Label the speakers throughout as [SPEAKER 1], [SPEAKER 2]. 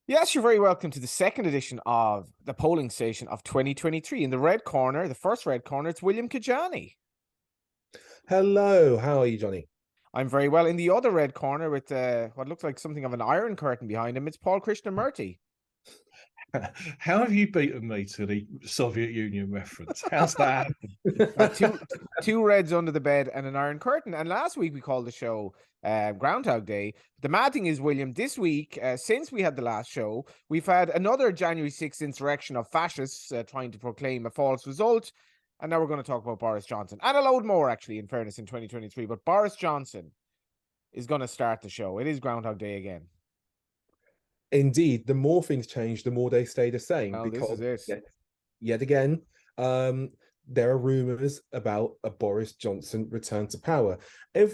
[SPEAKER 1] Yes, you're very welcome to the second edition of the polling station of 2023. In the red corner, the first red corner, it's William Kedjanyi.
[SPEAKER 2] Hello, how are you, Johnny?
[SPEAKER 1] I'm very well. In the other red corner, with what looks like something of an iron curtain behind him, it's Paul Krishnamurty.
[SPEAKER 3] How have you beaten me to the Soviet Union reference? How's that happened?
[SPEAKER 1] Uh, two two reds under the bed and an iron curtain. And last week we called the show Groundhog Day. The mad thing is, William, this week, since we had the last show, we've had another January 6th insurrection of fascists trying to proclaim a false result. And now we're going to talk about Boris Johnson and a load more, actually, in fairness, in 2023. But Boris Johnson is going to start the show. It is Groundhog Day again.
[SPEAKER 2] Indeed, the more things change, the more they stay the same.
[SPEAKER 1] Well, this is
[SPEAKER 2] Because
[SPEAKER 1] it.
[SPEAKER 2] yet again, there are rumours about a Boris Johnson return to power. It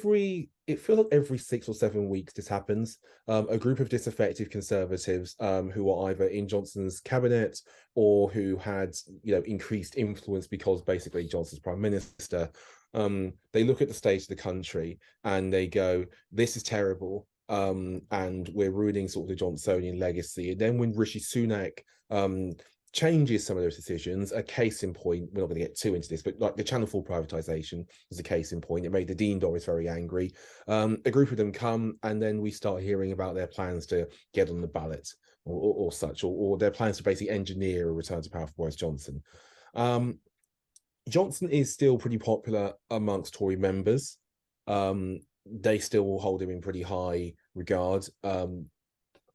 [SPEAKER 2] feels like every 6 or 7 weeks this happens. A group of disaffected conservatives who are either in Johnson's cabinet or who had, increased influence because basically Johnson's prime minister. They look at the state of the country and they go, "This is terrible." And we're ruining sort of the Johnsonian legacy. And then when Rishi Sunak changes some of those decisions, a case in point, we're not going to get too into this, but like the Channel 4 privatization was a case in point. It made the Dean Doris very angry. A group of them come and then we start hearing about their plans to get on the ballot or such, or their plans to basically engineer a return to power for Boris Johnson. Johnson is still pretty popular amongst Tory members. They still hold him in pretty high regard, and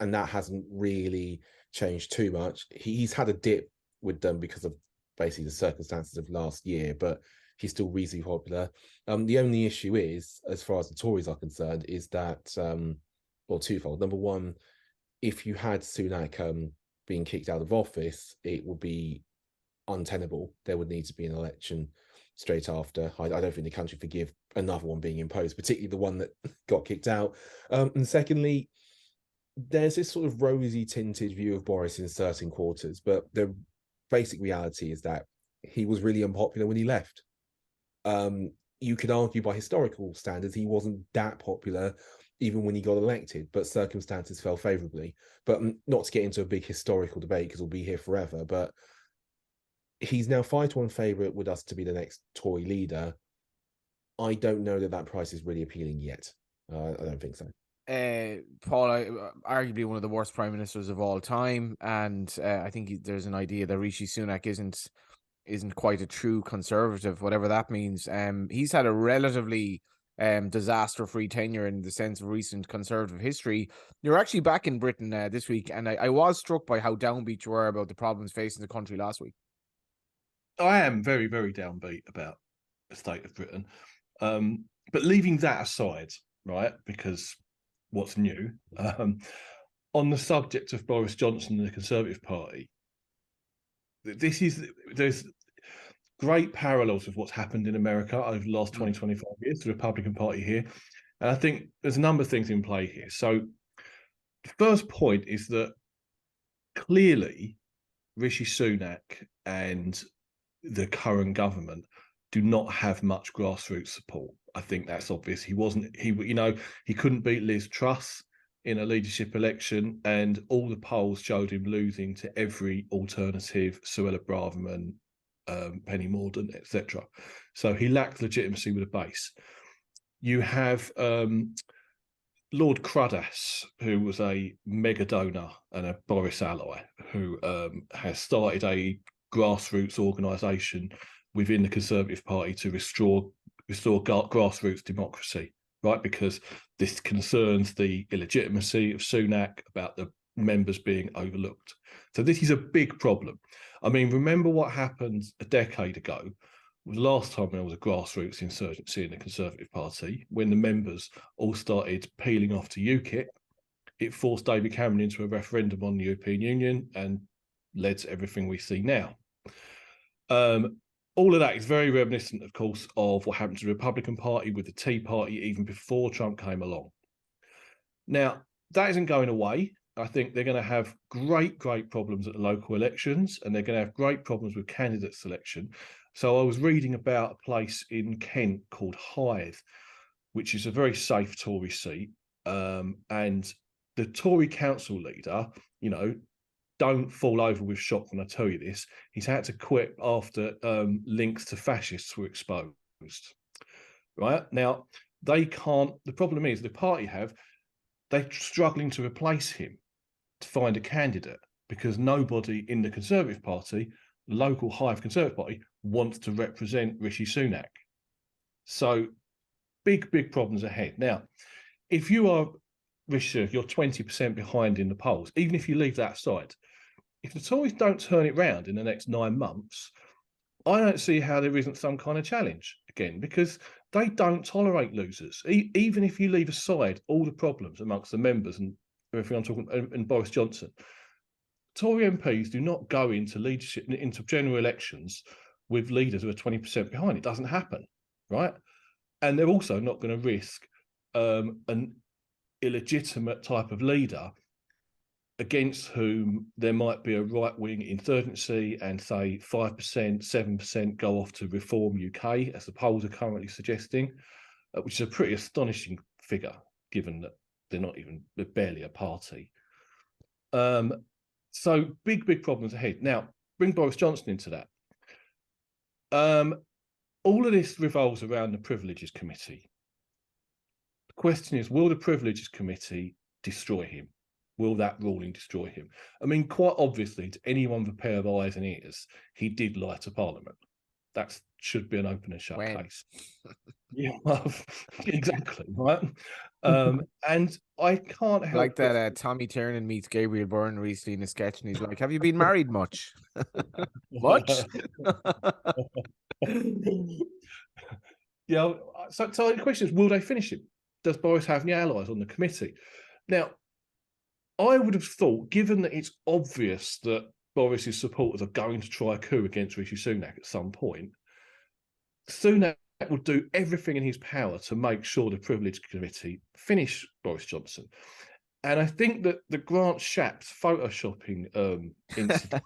[SPEAKER 2] that hasn't really changed too much. He's had a dip with them because of basically the circumstances of last year, but he's still reasonably popular. The only issue is, as far as the Tories are concerned, is that well, twofold. Number one, if you had Sunak being kicked out of office, it would be untenable. There would need to be an election straight after. I don't think the country forgive another one being imposed, particularly the one that got kicked out. And secondly, there's this sort of rosy tinted view of Boris in certain quarters, but the basic reality is that he was really unpopular when he left. You could argue by historical standards he wasn't that popular even when he got elected, but circumstances fell favorably. But not to get into a big historical debate because we'll be here forever, but he's now 5-1 favourite with us to be the next Tory leader. I don't know that price is really appealing yet. I don't think so.
[SPEAKER 1] Paul, arguably one of the worst prime ministers of all time, and I think there's an idea that Rishi Sunak isn't quite a true conservative, whatever that means. He's had a relatively disaster-free tenure in the sense of recent conservative history. You're actually back in Britain this week, and I was struck by how downbeat you were about the problems facing the country last week.
[SPEAKER 3] I am very, very downbeat about the state of Britain. But leaving that aside, right, because what's new, on the subject of Boris Johnson and the Conservative Party, there's great parallels with what's happened in America over the last 20, 25 years, the Republican Party here. And I think there's a number of things in play here. So the first point is that clearly Rishi Sunak and the current government do not have much grassroots support. I think that's obvious. He couldn't beat Liz Truss in a leadership election, and all the polls showed him losing to every alternative, Suella Braverman, Penny Mordaunt, etc. So he lacked legitimacy with a base. You have Lord Cruddas, who was a mega donor and a Boris ally, who has started a grassroots organisation within the Conservative Party to restore grassroots democracy, right? Because this concerns the illegitimacy of Sunak, about the members being overlooked. So this is a big problem. I mean, remember what happened a decade ago? The last time there was a grassroots insurgency in the Conservative Party, when the members all started peeling off to UKIP. It forced David Cameron into a referendum on the European Union and led to everything we see now. All of that is very reminiscent, of course, of what happened to the Republican Party with the Tea Party even before Trump came along. Now, that isn't going away. I think they're going to have great problems at the local elections, and they're going to have great problems with candidate selection. So I was reading about a place in Kent called Hythe, which is a very safe Tory seat. And the Tory council leader, don't fall over with shock when I tell you this. He's had to quit after links to fascists were exposed. Right now, they can't. The problem is the party they're struggling to replace him, to find a candidate, because nobody in the Conservative Party, local Hive Conservative Party, wants to represent Rishi Sunak. So big problems ahead. Now, if you are Rishi, you're 20% behind in the polls, even if you leave that aside. If the Tories don't turn it round in the next 9 months, I don't see how there isn't some kind of challenge again, because they don't tolerate losers. Even if you leave aside all the problems amongst the members and everything I'm talking about, and Boris Johnson, Tory MPs do not go into leadership, into general elections with leaders who are 20% behind. It doesn't happen, right? And they're also not going to risk an illegitimate type of leader against whom there might be a right-wing insurgency and say 5%, 7% go off to Reform UK, as the polls are currently suggesting, which is a pretty astonishing figure, given that they're barely a party. So big problems ahead. Now, bring Boris Johnson into that. All of this revolves around the Privileges Committee. The question is, will the Privileges Committee destroy him? Will that ruling destroy him? I mean, quite obviously, to anyone with a pair of eyes and ears, he did lie to Parliament. That should be an open and shut case. Yeah, exactly, right? And I can't help
[SPEAKER 1] like that Tommy Tiernan meets Gabriel Byrne recently in a sketch, and he's like, "Have you been married much?" Much?
[SPEAKER 3] Yeah. So the question is, will they finish him? Does Boris have any allies on the committee? Now, I would have thought, given that it's obvious that Boris's supporters are going to try a coup against Rishi Sunak at some point, Sunak will do everything in his power to make sure the Privilege Committee finish Boris Johnson. And I think that the Grant Shapps photoshopping incident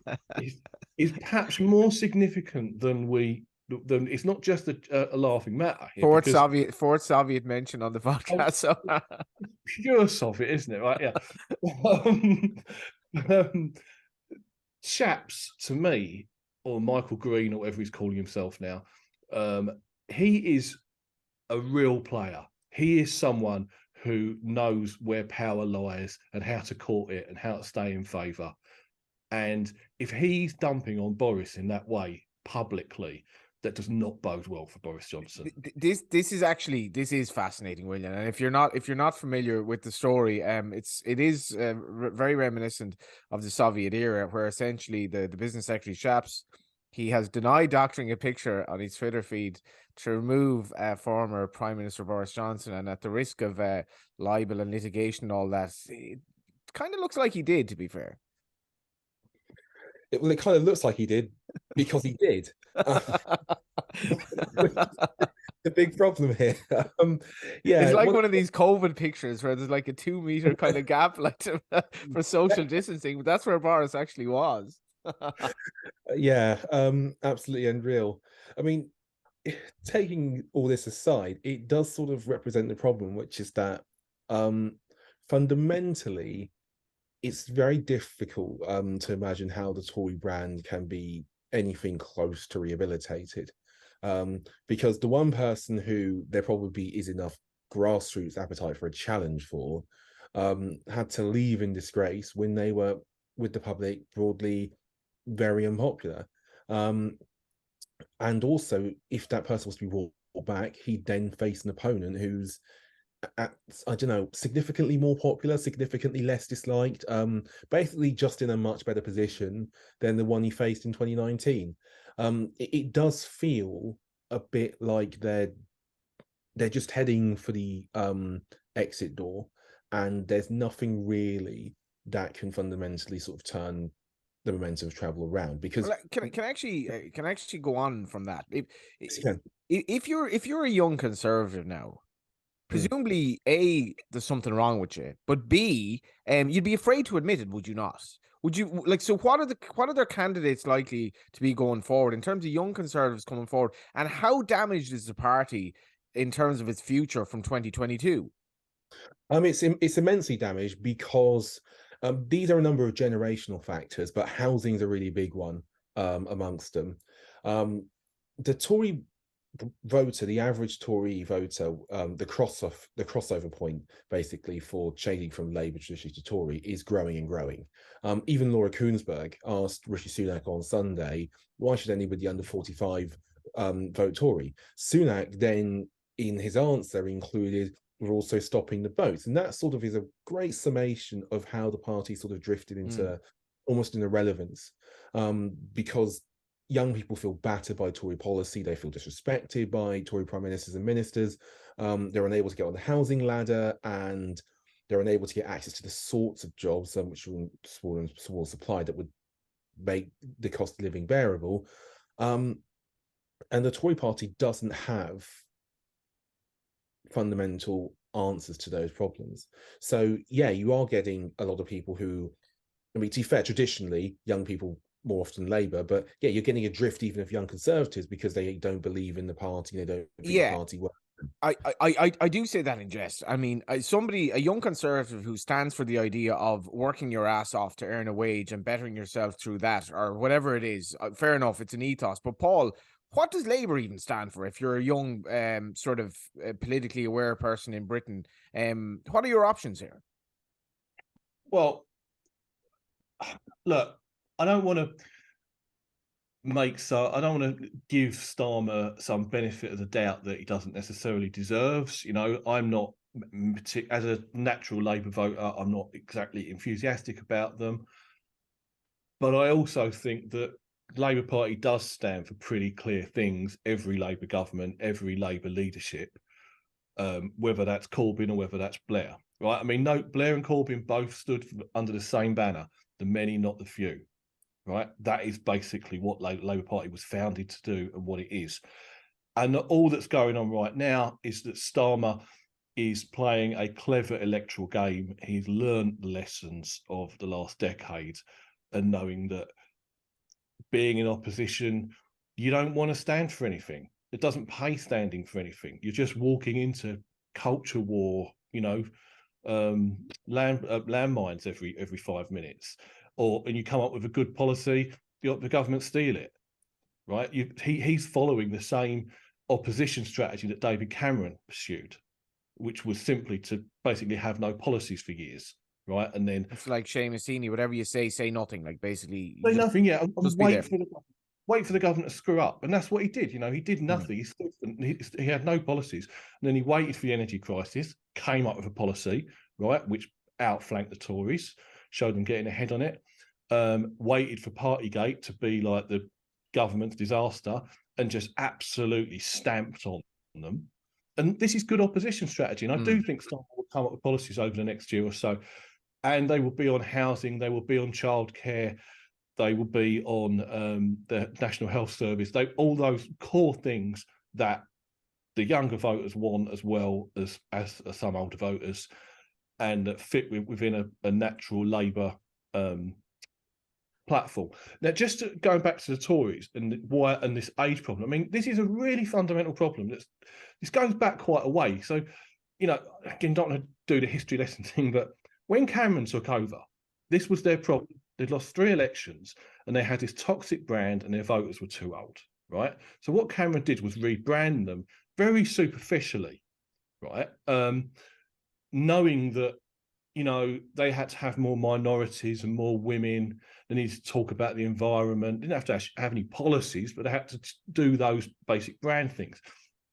[SPEAKER 3] is perhaps more significant than it's not just a laughing matter here.
[SPEAKER 1] Fourth Soviet mention on the podcast. So
[SPEAKER 3] pure Soviet, isn't it? Right? Yeah. Shapps, to me, or Michael Green, or whatever he's calling himself now, he is a real player. He is someone who knows where power lies and how to court it and how to stay in favour. And if he's dumping on Boris in that way publicly, that does not bode well for Boris Johnson.
[SPEAKER 1] This is fascinating, William. And if you're not familiar with the story, it is very reminiscent of the Soviet era, where essentially the business secretary Shapps, he has denied doctoring a picture on his Twitter feed to remove former Prime Minister Boris Johnson, and at the risk of libel and litigation and all that, it kind of looks like he did, to be fair.
[SPEAKER 2] It kind of looks like he did because he did. The big problem here. Yeah,
[SPEAKER 1] it's like one of these COVID pictures where there's like a 2 meter kind of gap, like for social distancing. But that's where Boris actually was.
[SPEAKER 2] Yeah, absolutely unreal. I mean, taking all this aside, it does sort of represent the problem, which is that fundamentally, it's very difficult to imagine how the Tory brand can be anything close to rehabilitated, because the one person who there probably is enough grassroots appetite for a challenge for had to leave in disgrace when they were with the public broadly very unpopular, and also if that person was to be brought back, he'd then face an opponent who's I don't know, significantly more popular, significantly less disliked, basically just in a much better position than the one he faced in 2019. It does feel a bit like they're just heading for the exit door, and there's nothing really that can fundamentally sort of turn the momentum of travel around. Because
[SPEAKER 1] can I actually go on from that? If you're a young conservative now, presumably, A, there's something wrong with you, but B, you'd be afraid to admit it, would you not? Would you so what are their candidates likely to be going forward in terms of young conservatives coming forward, and how damaged is the party in terms of its future from 2022?
[SPEAKER 2] It's immensely damaged because these are a number of generational factors, but housing is a really big one amongst them. The Tory voter, the average Tory voter, the crossover point basically for changing from Labour traditionally to Tory is growing and growing. Even Laura Kuenssberg asked Rishi Sunak on Sunday, why should anybody under 45 vote Tory? Sunak then, in his answer, included, we're also stopping the votes. And that sort of is a great summation of how the party sort of drifted into almost an irrelevance, because young people feel battered by Tory policy. They feel disrespected by Tory prime ministers and ministers. They're unable to get on the housing ladder, and they're unable to get access to the sorts of jobs which are small supply that would make the cost of living bearable. And the Tory party doesn't have fundamental answers to those problems. So yeah, you are getting a lot of people who, I mean, to be fair, traditionally young people more often Labour, but yeah, you're getting a drift even of young Conservatives because they don't believe in the party, they don't think the party works.
[SPEAKER 1] I do say that in jest. I mean, a young Conservative who stands for the idea of working your ass off to earn a wage and bettering yourself through that, or whatever it is, fair enough, it's an ethos. But Paul, what does Labour even stand for? If you're a young, sort of politically aware person in Britain, what are your options here?
[SPEAKER 3] Well, look, I don't want to give Starmer some benefit of the doubt that he doesn't necessarily deserves. You know, I'm not, as a natural Labour voter, I'm not exactly enthusiastic about them. But I also think that the Labour Party does stand for pretty clear things. Every Labour government, every Labour leadership, whether that's Corbyn or whether that's Blair, right? I mean, no, Blair and Corbyn both stood under the same banner: the many, not the few. Right, that is basically what Labour Party was founded to do and what it is. And all that's going on right now is that Starmer is playing a clever electoral game. He's learned the lessons of the last decade, and knowing that being in opposition, you don't want to stand for anything. It doesn't pay standing for anything. You're just walking into culture war, you know, landmines every 5 minutes. And you come up with a good policy, the government steal it, right? He's following the same opposition strategy that David Cameron pursued, which was simply to basically have no policies for years, right? And then
[SPEAKER 1] it's like Seamus Heaney, whatever you say nothing. Like basically,
[SPEAKER 3] say nothing. Yeah, and wait for the government to screw up, and that's what he did. You know, he did nothing. He had no policies, and then he waited for the energy crisis, came up with a policy, right, which outflanked the Tories, showed them getting ahead on it. Waited for Partygate to be like the government's disaster, and just absolutely stamped on them. And this is good opposition strategy. And I do think Starmer will come up with policies over the next year or so, and they will be on housing, they will be on childcare, they will be on the National Health Service. All those core things that the younger voters want, as well as some older voters, and that fit within a natural Labour platform. Now, just going back to the Tories and this age problem. I mean, this is a really fundamental problem. This goes back quite a way. So, you know, again, don't want to do the history lesson thing, but when Cameron took over, this was their problem. They'd lost 3 elections and they had this toxic brand, and their voters were too old, right? So what Cameron did was rebrand them very superficially, right? Knowing that, you know, they had to have more minorities and more women. They needed to talk about the environment. They didn't have to actually have any policies, but they had to do those basic brand things.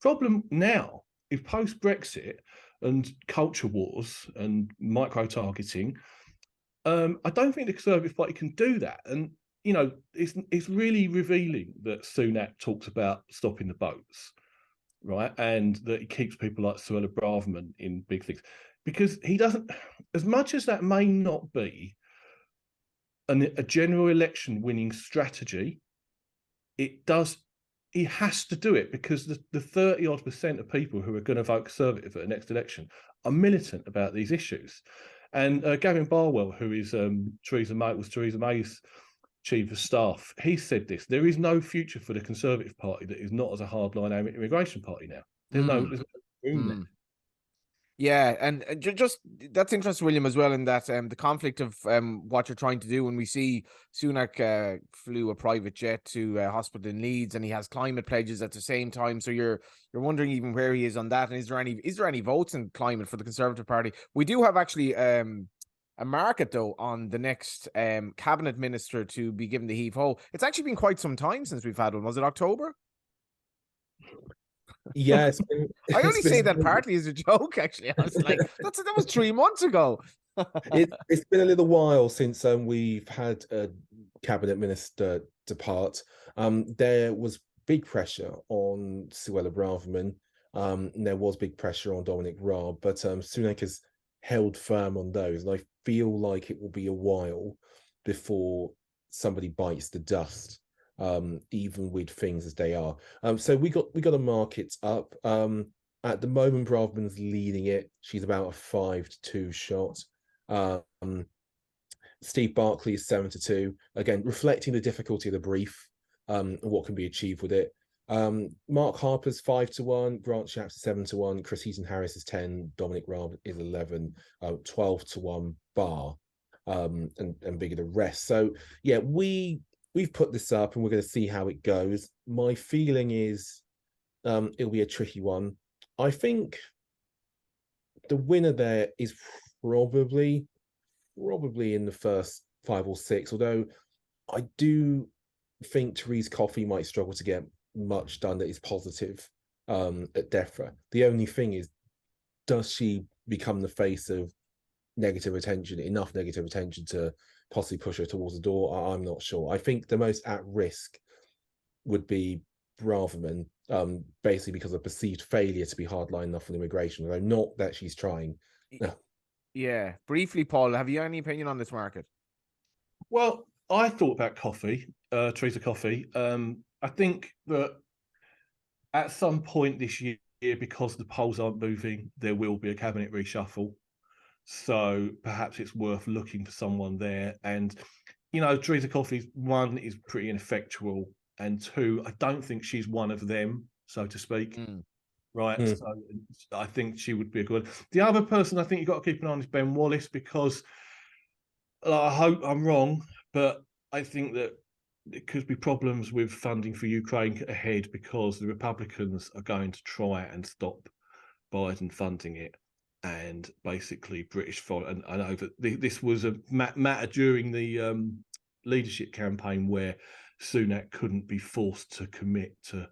[SPEAKER 3] Problem now is post-Brexit and culture wars and micro-targeting, I don't think the Conservative Party can do that. And, you know, it's really revealing that Sunak talks about stopping the boats, right? And that he keeps people like Suella Braverman in big things. Because he doesn't, as much as that may not be a general election winning strategy, he has to do it because the 30-odd% of people who are going to vote Conservative at the next election are militant about these issues. And Gavin Barwell, who is Theresa May's chief of staff, he said this: there is no future for the Conservative Party that is not as a hardline immigration party now. There's no room there.
[SPEAKER 1] Yeah, and just that's interesting, William, as well, in that the conflict of what you're trying to do. When we see Sunak flew a private jet to a hospital in Leeds, and he has climate pledges at the same time. So you're wondering even where he is on that, and is there any votes in climate for the Conservative Party? We do have actually a market though on the next cabinet minister to be given the heave ho. It's actually been quite some time since we've had one. Was it October?
[SPEAKER 2] Yeah,
[SPEAKER 1] I only
[SPEAKER 2] it's
[SPEAKER 1] say
[SPEAKER 2] been
[SPEAKER 1] that partly as a joke. Actually, I was like, that was 3 months ago.
[SPEAKER 2] it's been a little while since we've had a cabinet minister depart. There was big pressure on Suella Braverman. And there was big pressure on Dominic Raab, but Sunak has held firm on those, and I feel like it will be a while before somebody bites the dust, even with things as they are. So we got a market up. At the moment, Braverman's leading it. She's about a 5-2 shot. Steve Barclay is 7-2. Again, reflecting the difficulty of the brief, and what can be achieved with it. Mark Harper's 5-1, Grant Shapps is 7-1, Chris Heaton-Harris is 10, Dominic Raab is 11, 12-1 bar, and bigger the rest. So yeah, we've put this up and we're going to see how it goes. My feeling is it'll be a tricky one. I think the winner there is probably in the first 5 or 6, although I do think Therese Coffey might struggle to get much done that is positive at DEFRA. The only thing is, does she become the face of enough negative attention to possibly push her towards the door? I'm not sure. I think the most at risk would be Braverman, basically because of perceived failure to be hardline enough on immigration, although not that she's trying.
[SPEAKER 1] Yeah. Briefly, Paul, have you any opinion on this market?
[SPEAKER 3] Well, I thought about Theresa Coffey. I think that at some point this year, because the polls aren't moving, there will be a cabinet reshuffle. So perhaps it's worth looking for someone there. And, Theresa Coffey, one, is pretty ineffectual. And two, I don't think she's one of them, so to speak. Right. So I think she would be a good. The other person I think you've got to keep an eye on is Ben Wallace, because I hope I'm wrong, but I think that there could be problems with funding for Ukraine ahead, because the Republicans are going to try and stop Biden funding it. And basically British foreign. And I know that this was a matter during the leadership campaign where Sunak couldn't be forced to commit to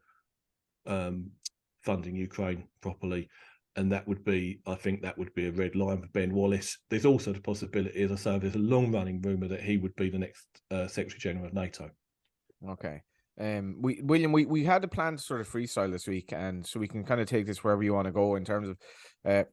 [SPEAKER 3] funding Ukraine properly. And I think that would be a red line for Ben Wallace. There's also the possibility, as I say, there's a long-running rumour that he would be the next Secretary General of NATO.
[SPEAKER 1] Okay. William, we had a plan to sort of freestyle this week, and so we can kind of take this wherever you want to go in terms of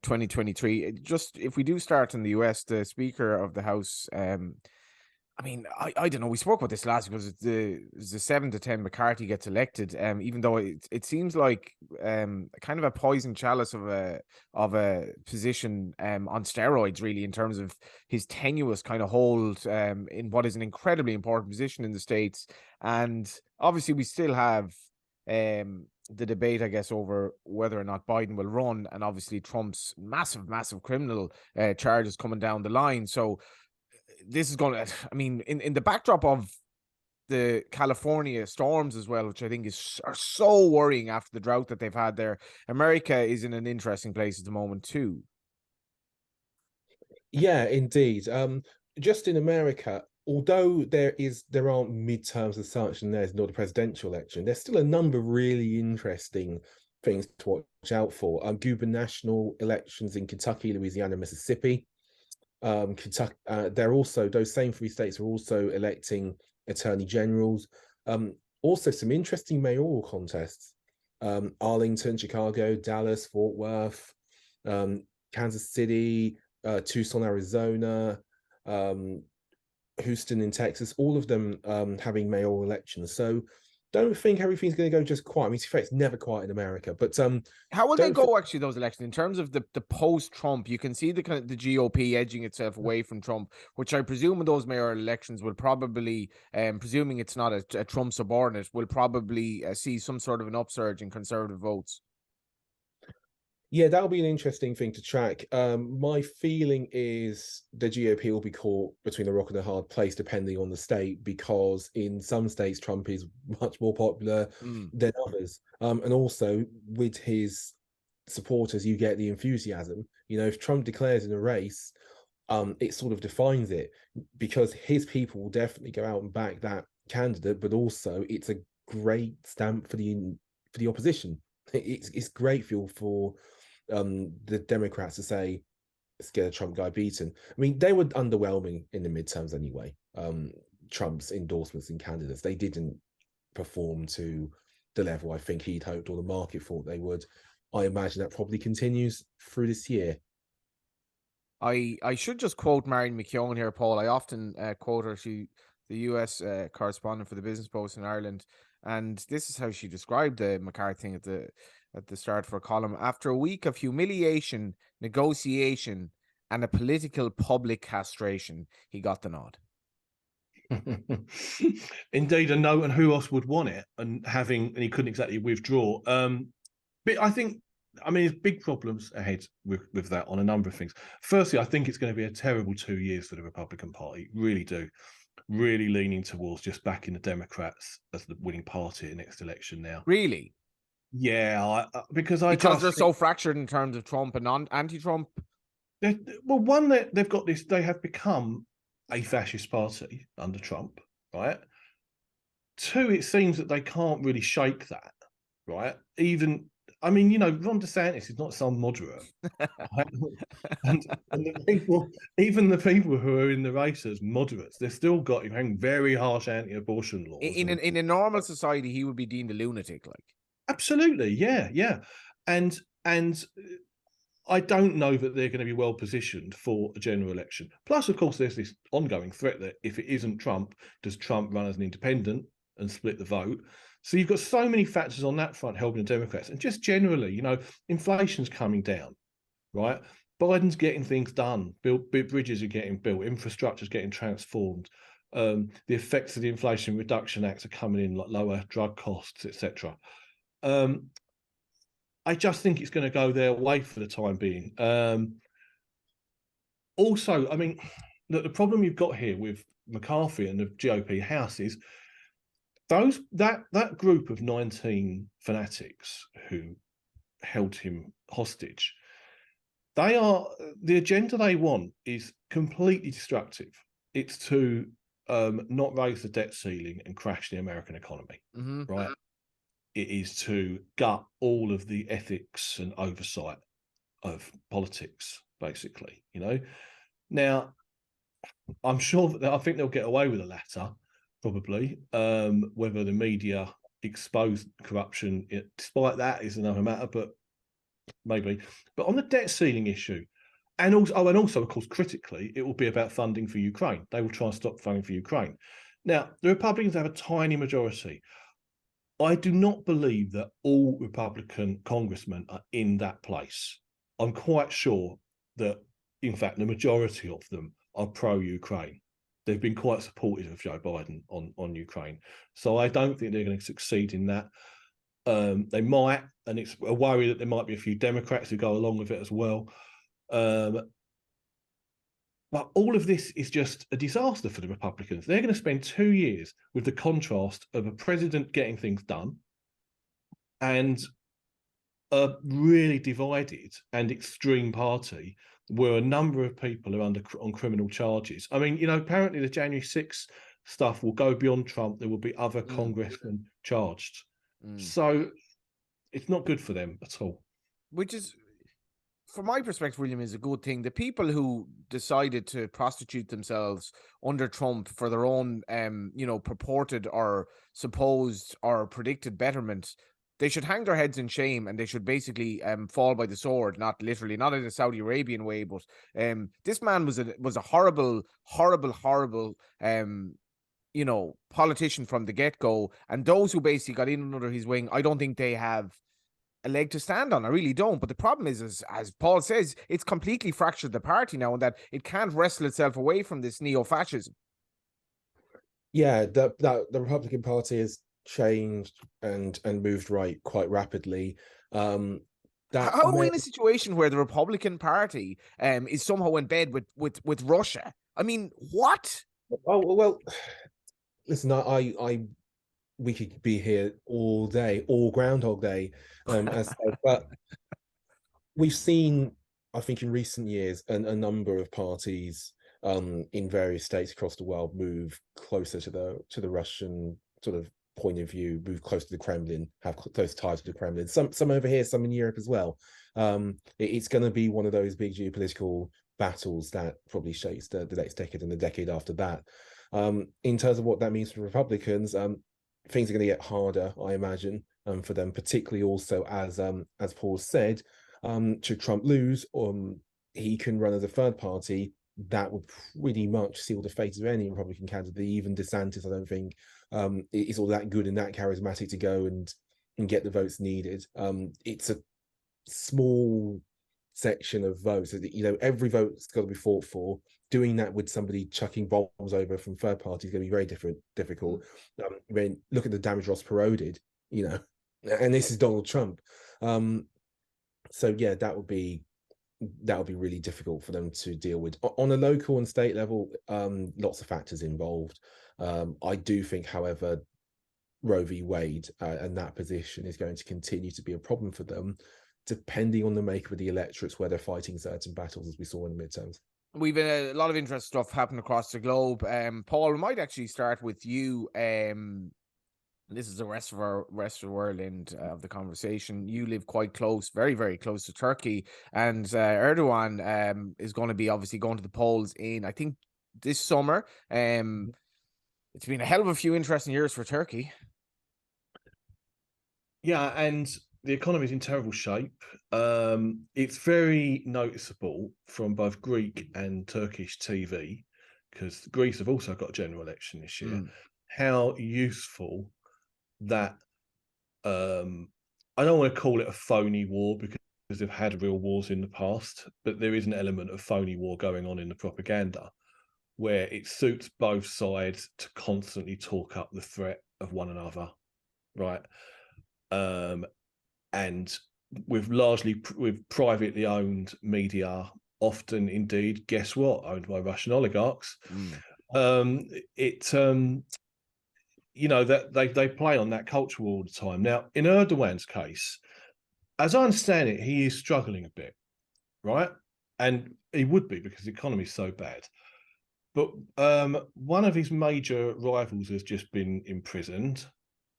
[SPEAKER 1] 2023. Just if we do start in the US, the Speaker of the House, I mean, I don't know. We spoke about this last week, because the 7-10 McCarthy gets elected. Even though it seems like kind of a poison chalice of a position on steroids, really, in terms of his tenuous kind of hold in what is an incredibly important position in the States. And obviously, we still have the debate, I guess, over whether or not Biden will run, and obviously Trump's massive criminal charges coming down the line. So this is going to, I mean, in the backdrop of the California storms as well, which I think are so worrying after the drought that they've had there, America is in an interesting place at the moment too.
[SPEAKER 2] Yeah, indeed. Just in America, although there aren't midterms as such, and there's not a presidential election, there's still a number of really interesting things to watch out for. Gubernatorial elections in Kentucky, Louisiana, Mississippi. Kentucky, they're also, those same 3 states are also electing attorney generals. Also some interesting mayoral contests. Arlington, Chicago, Dallas, Fort Worth, Kansas City, Tucson, Arizona, Houston in Texas, all of them having mayoral elections. So don't think everything's going to go just quiet. I mean, it's never quiet in America, but
[SPEAKER 1] how will they go actually, those elections, in terms of the post-Trump? You can see the kind of the GOP edging itself away from Trump, which I presume in those mayoral elections will probably, presuming it's not a Trump subordinate, will probably see some sort of an upsurge in conservative votes.
[SPEAKER 2] Yeah, that'll be an interesting thing to track. My feeling is the GOP will be caught between a rock and a hard place depending on the state, because in some states Trump is much more popular than others. And also with his supporters, you get the enthusiasm. If Trump declares in a race, it sort of defines it, because his people will definitely go out and back that candidate, but also it's a great stamp for the opposition. It's great fuel for the Democrats to say, let's get a Trump guy beaten. I mean, they were underwhelming in the midterms anyway. Trump's endorsements and candidates, they didn't perform to the level I think he'd hoped or the market thought they would. I imagine that probably continues through this year.
[SPEAKER 1] I should just quote Marion McKeown here, Paul. I often quote her. She, the US correspondent for the Business Post in Ireland, and this is how she described the McCarthy thing at the start of her column. After a week of humiliation, negotiation, and a political public castration, he got the nod.
[SPEAKER 3] Indeed, and no, and who else would want it? And he couldn't exactly withdraw. But I think, there's big problems ahead with that on a number of things. Firstly, I think it's going to be a terrible 2 years for the Republican Party. Really do. Really leaning towards just backing the Democrats as the winning party in the next election now.
[SPEAKER 1] Really?
[SPEAKER 3] Yeah, because
[SPEAKER 1] they're so fractured in terms of Trump and anti-Trump.
[SPEAKER 3] Well, one, that they've got this, they have become a fascist party under Trump, right? Two, it seems that they can't really shake that, right? Ron DeSantis is not some moderate. Right? and even the people who are in the race as moderates, they've still got very harsh anti-abortion laws.
[SPEAKER 1] In a normal society, he would be deemed a lunatic, like.
[SPEAKER 3] Absolutely, yeah. And I don't know that they're going to be well positioned for a general election. Plus, of course, there's this ongoing threat that if it isn't Trump, does Trump run as an independent and split the vote? So you've got so many factors on that front helping the Democrats. And just generally, inflation's coming down, right? Biden's getting things done. Bridges are getting built. Infrastructure's getting transformed. The effects of the Inflation Reduction Act are coming in, like lower drug costs, etc. I just think it's going to go their way for the time being. Also, the problem you've got here with McCarthy and the GOP House is that group of 19 fanatics who held him hostage. The agenda they want is completely destructive. It's to not raise the debt ceiling and crash the American economy, right? It is to gut all of the ethics and oversight of politics, basically. Now, I'm sure that I think they'll get away with the latter, probably. Whether the media expose corruption, despite that, is another matter, but maybe. But on the debt ceiling issue, and also, of course, critically, it will be about funding for Ukraine. They will try and stop funding for Ukraine. Now, the Republicans have a tiny majority. I do not believe that all Republican congressmen are in that place. I'm quite sure that, in fact, the majority of them are pro-Ukraine. They've been quite supportive of Joe Biden on Ukraine. So I don't think they're going to succeed in that. They might, and it's a worry that there might be a few Democrats who go along with it as well. But all of this is just a disaster for the Republicans. They're going to spend 2 years with the contrast of a president getting things done and a really divided and extreme party where a number of people are on criminal charges. Apparently the January 6th stuff will go beyond Trump. There will be other congressmen charged. So it's not good for them at all.
[SPEAKER 1] Which is, from my perspective, William, is a good thing. The people who decided to prostitute themselves under Trump for their own, purported or supposed or predicted betterment, they should hang their heads in shame, and they should basically fall by the sword, not literally, not in a Saudi Arabian way, but this man was a horrible, politician from the get-go, and those who basically got in under his wing, I don't think they have a leg to stand on. I really don't. But the problem is, as Paul says, it's completely fractured the party now, and that it can't wrestle itself away from this neo-fascism.
[SPEAKER 2] Yeah, the Republican Party has changed and moved right quite rapidly.
[SPEAKER 1] How are we in a situation where the Republican Party is somehow in bed with Russia? I mean, what?
[SPEAKER 2] Oh well, listen, we could be here all day, all Groundhog Day, but we've seen, I think, in recent years, a number of parties in various states across the world move closer to the Russian sort of point of view, move close to the Kremlin, have close ties to the Kremlin. Some over here, some in Europe as well. It's going to be one of those big geopolitical battles that probably shapes the next decade and the decade after that. In terms of what that means for Republicans, things are going to get harder, I imagine, for them, particularly also as Paul said, should Trump lose, he can run as a third party. That would pretty much seal the fate of any Republican candidate. Even DeSantis, I don't think, is all that good and that charismatic to go and get the votes needed. It's a small section of votes. You know, every vote's got to be fought for. Doing that with somebody chucking bombs over from third party is going to be very difficult. I mean, look at the damage Ross Perot did, you know, and this is Donald Trump. So yeah, that would be really difficult for them to deal with. On a local and state level, lots of factors involved. I do think, however, Roe v. Wade and that position is going to continue to be a problem for them, depending on the makeup of the electorates where they're fighting certain battles, as we saw in the midterms.
[SPEAKER 1] We've a lot of interesting stuff happening across the globe. Paul, we might actually start with you. This is the rest of the world end of the conversation. You live quite close, very, very close to Turkey, and Erdogan is going to be obviously going to the polls in, I think, this summer. It's been a hell of a few interesting years for Turkey.
[SPEAKER 3] Yeah, and the economy is in terrible shape. It's very noticeable from both Greek and Turkish TV, because Greece have also got a general election this year, how useful that, I don't want to call it a phony war because they've had real wars in the past, but there is an element of phony war going on in the propaganda where it suits both sides to constantly talk up the threat of one another, right? And with privately owned media, often indeed, guess what, owned by Russian oligarchs. You know, that they play on that culture all the time. Now, in Erdogan's case, as I understand it, he is struggling a bit, right? And he would be because the economy is so bad. But one of his major rivals has just been imprisoned,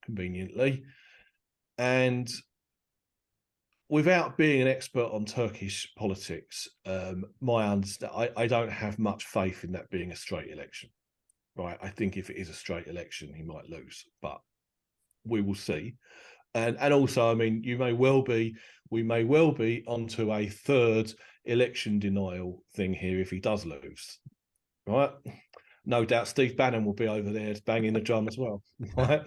[SPEAKER 3] conveniently. And without being an expert on Turkish politics, I don't have much faith in that being a straight election. Right, I think if it is a straight election, he might lose, but we will see. And also, I mean, we may well be onto a third election denial thing here if he does lose. Right, no doubt Steve Bannon will be over there banging the drum as well. Right.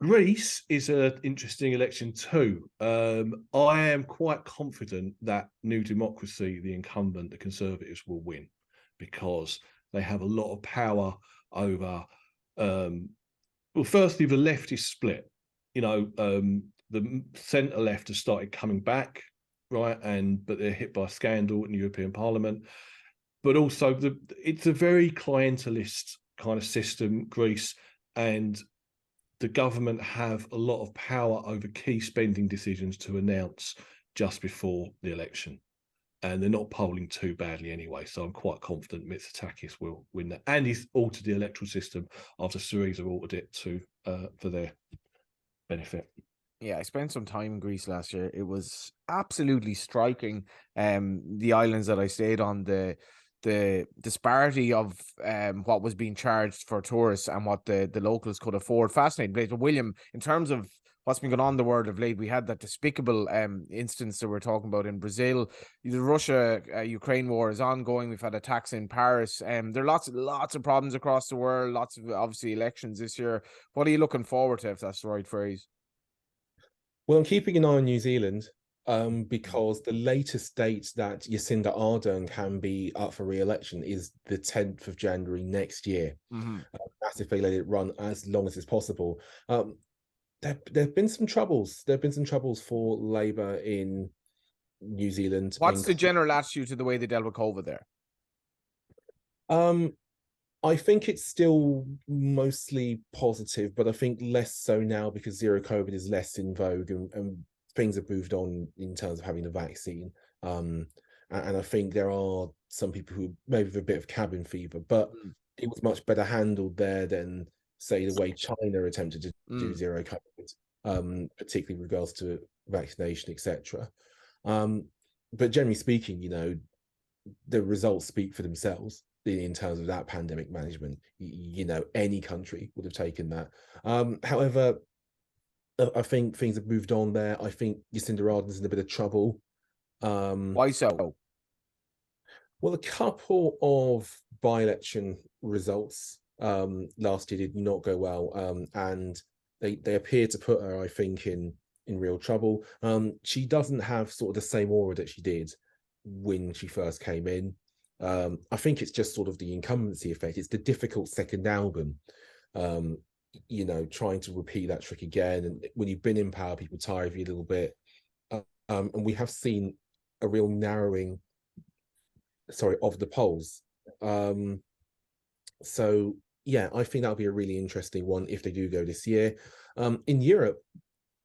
[SPEAKER 3] Greece is an interesting election too. I am quite confident that New Democracy, the incumbent, the Conservatives, will win because they have a lot of power over, well, firstly, the left is split. You know, the centre left has started coming back, right? But they're hit by a scandal in the European Parliament. But also, it's a very clientelist kind of system, Greece, and the government have a lot of power over key spending decisions to announce just before the election. And they're not polling too badly anyway, so I'm quite confident Mitsotakis will win that. And he's altered the electoral system after Syriza altered it for their benefit.
[SPEAKER 1] Yeah, I spent some time in Greece last year. It was absolutely striking. The islands that I stayed on, the disparity of what was being charged for tourists and what the locals could afford. Fascinating place. But William, in terms of what's been going on in the world of late, we had that despicable instance that we're talking about in Brazil. The Russia-Ukraine war is ongoing. We've had attacks in Paris. There are lots of problems across the world, lots of obviously elections this year. What are you looking forward to, if that's the right phrase?
[SPEAKER 2] Well, I'm keeping an eye on New Zealand because the latest date that Jacinda Ardern can be up for re-election is the 10th of January next year. That's if they let it run as long as it's possible. there've been some troubles. There've been some troubles for Labour in New Zealand.
[SPEAKER 1] What's the general attitude to the way they dealt with COVID there?
[SPEAKER 2] I think it's still mostly positive, but I think less so now because zero COVID is less in vogue and things have moved on in terms of having the vaccine. And I think there are some people who maybe have a bit of cabin fever, but it was much better handled there than, say, the way China attempted to do zero COVID, particularly with regards to vaccination, etc. But generally speaking, you know, the results speak for themselves in terms of that pandemic management. You know, any country would have taken that. However, I think things have moved on there. I think Jacinda Ardern's in a bit of trouble.
[SPEAKER 1] Why so?
[SPEAKER 2] Well, a couple of by-election results last year did not go well, and they appear to put her, I think, in real trouble. She doesn't have sort of the same aura that she did when she first came in. I think it's just sort of the incumbency effect. It's the difficult second album, you know, trying to repeat that trick again. And when you've been in power, people tire of you a little bit. And we have seen a real narrowing, of the polls. So yeah, I think that'll be a really interesting one if they do go this year. In Europe,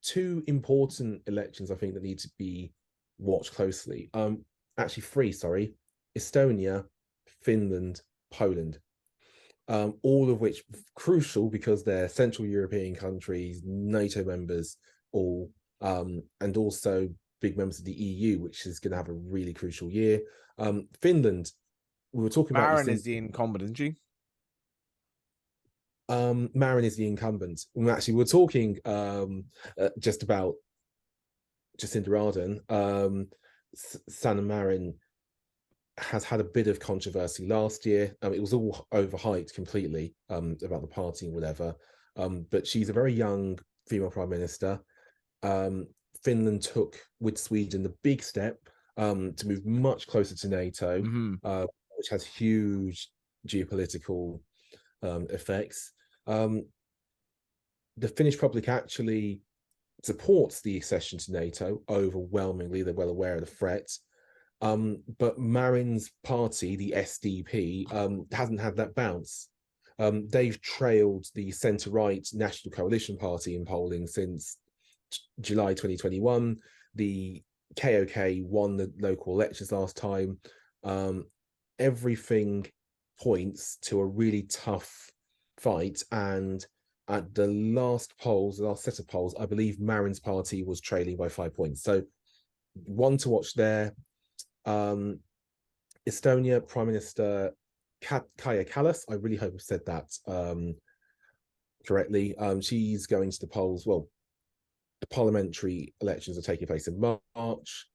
[SPEAKER 2] two important elections I think that need to be watched closely. Actually three, sorry. Estonia, Finland, Poland. All of which crucial because they're Central European countries, NATO members, all, and also big members of the EU, which is going to have a really crucial year. Finland, we were talking about.
[SPEAKER 1] Marin is the incumbent, isn't she?
[SPEAKER 2] Marin is the incumbent. And actually, we're talking just about Jacinda Ardern. Sanna Marin has had a bit of controversy last year. It was all overhyped completely about the party and whatever. But she's a very young female prime minister. Finland took with Sweden the big step to move much closer to NATO, which has huge geopolitical effects. The Finnish public actually supports the accession to NATO overwhelmingly. They're well aware of the threat. But Marin's party, the SDP, hasn't had that bounce. They've trailed the centre-right National Coalition Party in polling since July 2021. The KOK won the local elections last time. Everything points to a really tough fight. And at the last set of polls, I believe Marin's party was trailing by 5 points. So one to watch there. Estonia Prime Minister Kaja Kallas, I really hope I've said that correctly. She's going to the polls. Well, the parliamentary elections are taking place in March.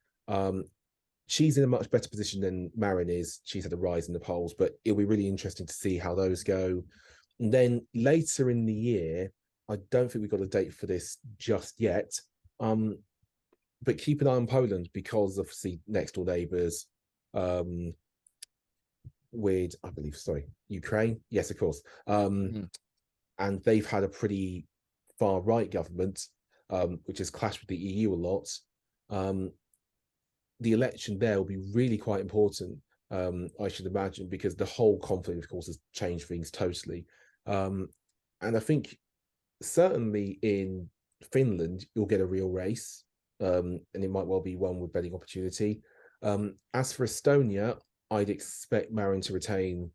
[SPEAKER 2] She's in a much better position than Marin is. She's had a rise in the polls, but it'll be really interesting to see how those go. And then later in the year, I don't think we've got a date for this just yet. But keep an eye on Poland because obviously next door neighbours with, I believe, Ukraine. Yes, of course. And they've had a pretty far right government, which has clashed with the EU a lot. The election there will be really quite important, I should imagine, because the whole conflict, of course, has changed things totally. And I think certainly in Finland, you'll get a real race. And it might well be one with betting opportunity. As for Estonia, I'd expect Marin to retain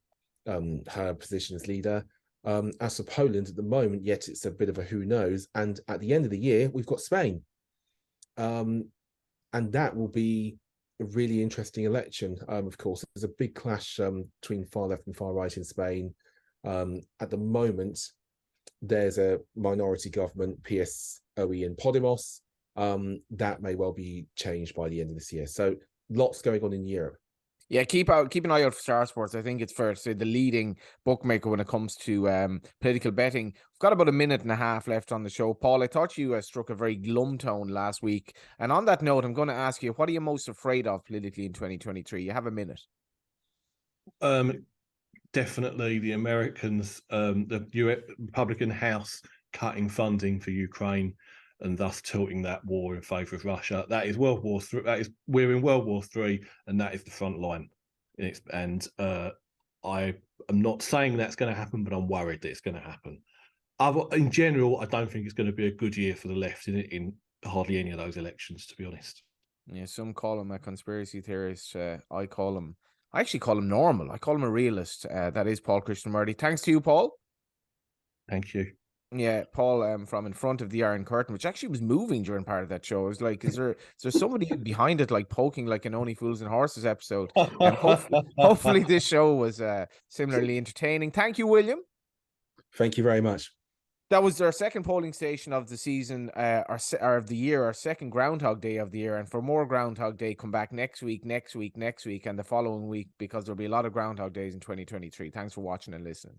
[SPEAKER 2] her position as leader. As for Poland at the moment, yet it's a bit of a who knows. And at the end of the year, we've got Spain. And that will be a really interesting election. Of course, there's a big clash between far left and far right in Spain. At the moment, there's a minority government, PSOE and Podemos. That may well be changed by the end of this year. So lots going on in Europe.
[SPEAKER 1] Yeah, keep an eye out for Star Sports. I think it's fair to say the leading bookmaker when it comes to political betting. We've got about a minute and a half left on the show. Paul, I thought you struck a very glum tone last week. And on that note, I'm going to ask you, what are you most afraid of politically in 2023? You have a minute.
[SPEAKER 3] Definitely the Americans, the US Republican House cutting funding for Ukraine and thus tilting that war in favour of Russia. That is World War III. We're in World War III, and that is the front line. And I am not saying that's going to happen, but I'm worried that it's going to happen. In general, I don't think it's going to be a good year for the left in hardly any of those elections, to be honest.
[SPEAKER 1] Yeah, some call him a conspiracy theorist. I actually call him normal. I call him a realist. That is Paul Krishnamurty. Thanks to you, Paul.
[SPEAKER 3] Thank you.
[SPEAKER 1] Yeah, Paul, from in front of the Iron Curtain, which actually was moving during part of that show. I was like, is there somebody behind it, like poking like an Only Fools and Horses episode? Hopefully this show was similarly entertaining. Thank you, William.
[SPEAKER 2] Thank you very much.
[SPEAKER 1] That was our second polling station of the season, or of the year, our second Groundhog Day of the year. And for more Groundhog Day, come back next week, and the following week, because there'll be a lot of Groundhog Days in 2023. Thanks for watching and listening.